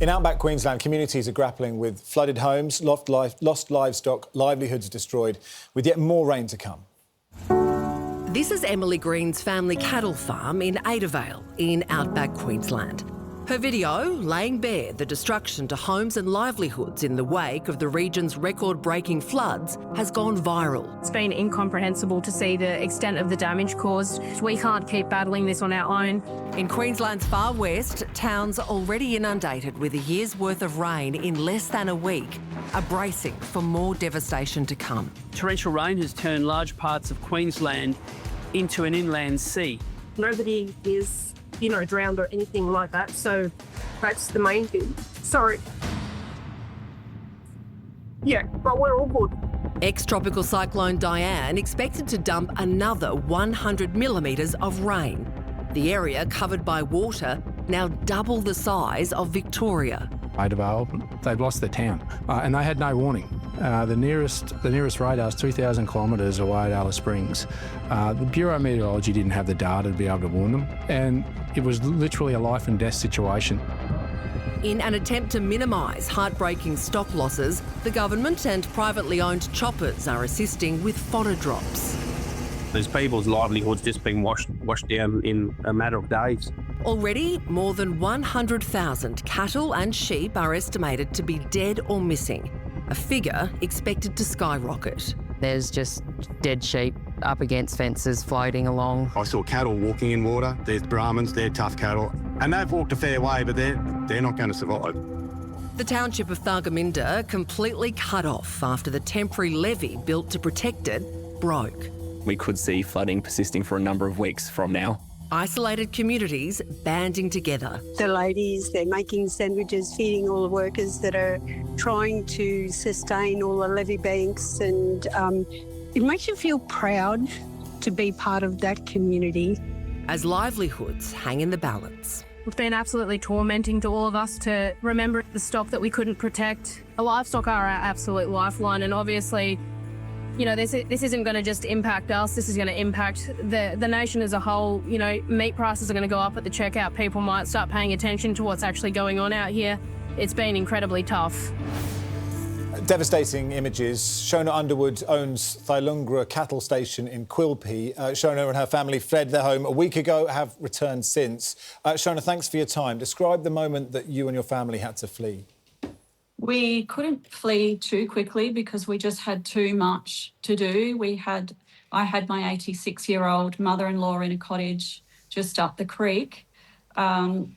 In outback Queensland, communities are grappling with flooded homes, lost livestock, livelihoods destroyed, with yet more rain to come. This is Emily Green's family cattle farm in Adavale in outback Queensland. Her video laying bare the destruction to homes and livelihoods in the wake of the region's record-breaking floods has gone viral. It's been incomprehensible to see the extent of the damage caused. We can't keep battling this on our own. In Queensland's far west, towns are already inundated with a year's worth of rain in less than a week, are bracing for more devastation to come. Torrential rain has turned large parts of Queensland into an inland sea. Nobody is drowned or anything like that, so that's the main thing. Sorry. Yeah, but we're all good. Ex-tropical cyclone Diane expected to dump another 100 millimetres of rain. The area covered by water, now double the size of Victoria. Adavale, they'd lost their town and they had no warning. The nearest radar is 2,000 kilometres away at Alice Springs. The Bureau of Meteorology didn't have the data to be able to warn them, and it was literally a life and death situation. In an attempt to minimise heartbreaking stock losses, the government and privately owned choppers are assisting with fodder drops. There's people's livelihoods just being washed down in a matter of days. Already, more than 100,000 cattle and sheep are estimated to be dead or missing, a figure expected to skyrocket. There's just dead sheep up against fences floating along. I saw cattle walking in water. There's Brahmins, they're tough cattle, and they've walked a fair way, but they're not going to survive. The township of Thylungra completely cut off after the temporary levee built to protect it broke. We could see flooding persisting for a number of weeks from now. Isolated communities banding together. The ladies, they're making sandwiches, feeding all the workers that are trying to sustain all the levee banks, and it makes you feel proud to be part of that community. As livelihoods hang in the balance. It's been absolutely tormenting to all of us to remember the stock that we couldn't protect. The livestock are our absolute lifeline, and obviously, this isn't going to just impact us, this is going to impact the nation as a whole. Meat prices are going to go up at the checkout. People might start paying attention to what's actually going on out here. It's been incredibly tough. Devastating images. Shona Underwood owns Thylungra Cattle Station in Quilpie. Shona and her family fled their home a week ago, have returned since. Shona, thanks for your time. Describe the moment that you and your family had to flee. We couldn't flee too quickly because we just had too much to do. I had my 86-year-old mother-in-law in a cottage just up the creek, and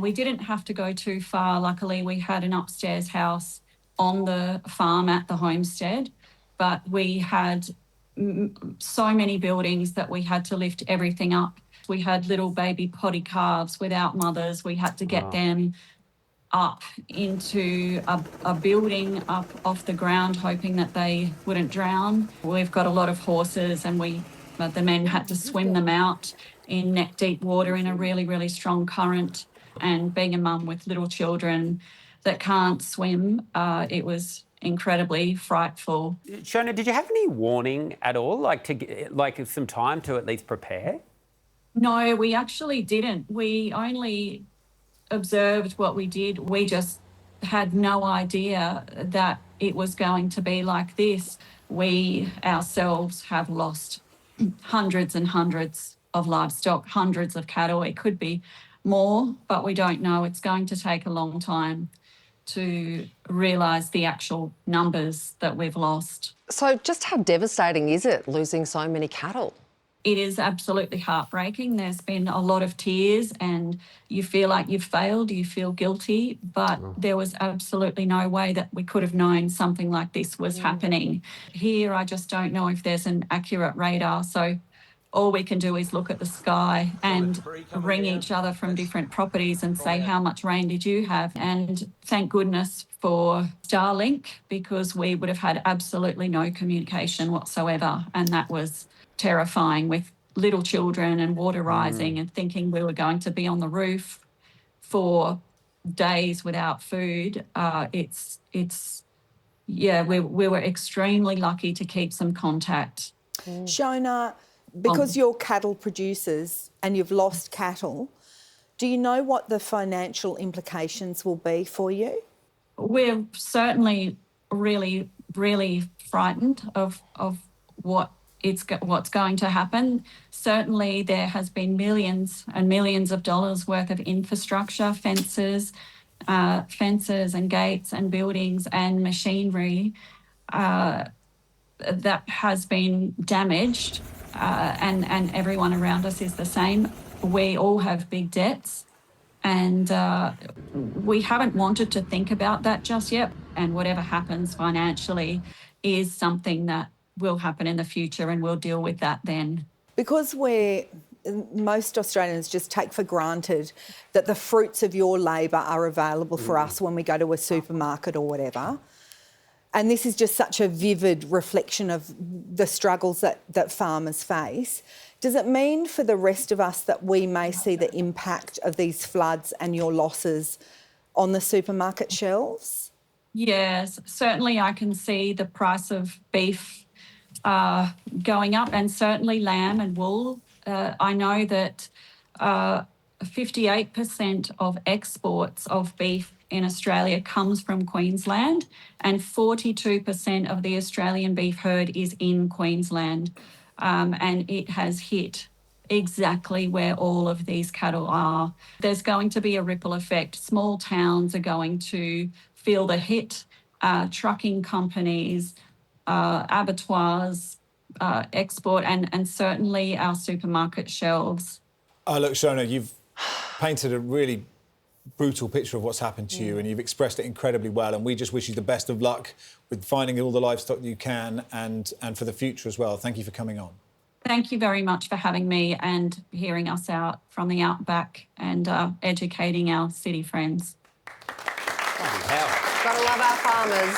we didn't have to go too far. Luckily, we had an upstairs house on the farm at the homestead, but we had so many buildings that we had to lift everything up. We had little baby potty calves without mothers. We had to get them up into a building up off the ground, hoping that they wouldn't drown. We've got a lot of horses, and the men had to swim them out in neck-deep water in a really, really strong current. And being a mum with little children that can't swim, it was incredibly frightful. Shona, did you have any warning at all, like some time to at least prepare? No, we actually didn't. We only observed what we did. We just had no idea that it was going to be like this. We ourselves have lost hundreds and hundreds of livestock, hundreds of cattle. It could be more, but we don't know. It's going to take a long time to realise the actual numbers that we've lost. So just how devastating is it losing so many cattle? It is absolutely heartbreaking. There's been a lot of tears and you feel like you've failed, you feel guilty, but there was absolutely no way that we could have known something like this was happening. Here, I just don't know if there's an accurate radar, so all we can do is look at the sky and ring each other from different properties and say, how much rain did you have? And thank goodness for Starlink, because we would have had absolutely no communication whatsoever, and that was terrifying, with little children and water rising and thinking we were going to be on the roof for days without food. We were extremely lucky to keep some contact. Shona, because you're cattle producers and you've lost cattle, Do you know what the financial implications will be for you? We're certainly really, really frightened of what's going to happen. Certainly there has been millions and millions of dollars worth of infrastructure, fences and gates and buildings and machinery that has been damaged, and everyone around us is the same. We all have big debts, and we haven't wanted to think about that just yet. And whatever happens financially is something that will happen in the future, and we'll deal with that then. Because most Australians just take for granted that the fruits of your labour are available for us when we go to a supermarket or whatever. And this is just such a vivid reflection of the struggles that farmers face. Does it mean for the rest of us that we may see the impact of these floods and your losses on the supermarket shelves? Yes, certainly I can see the price of beef going up, and certainly lamb and wool. I know that 58% of exports of beef in Australia comes from Queensland, and 42% of the Australian beef herd is in Queensland. And it has hit exactly where all of these cattle are. There's going to be a ripple effect. Small towns are going to feel the hit. Trucking companies, abattoirs, export, and certainly our supermarket shelves. Look, Shona, you've painted a really brutal picture of what's happened to you, and you've expressed it incredibly well, and we just wish you the best of luck with finding all the livestock you can and for the future as well. Thank you for coming on. Thank you very much for having me and hearing us out from the outback and educating our city friends. Gotta love our farmers.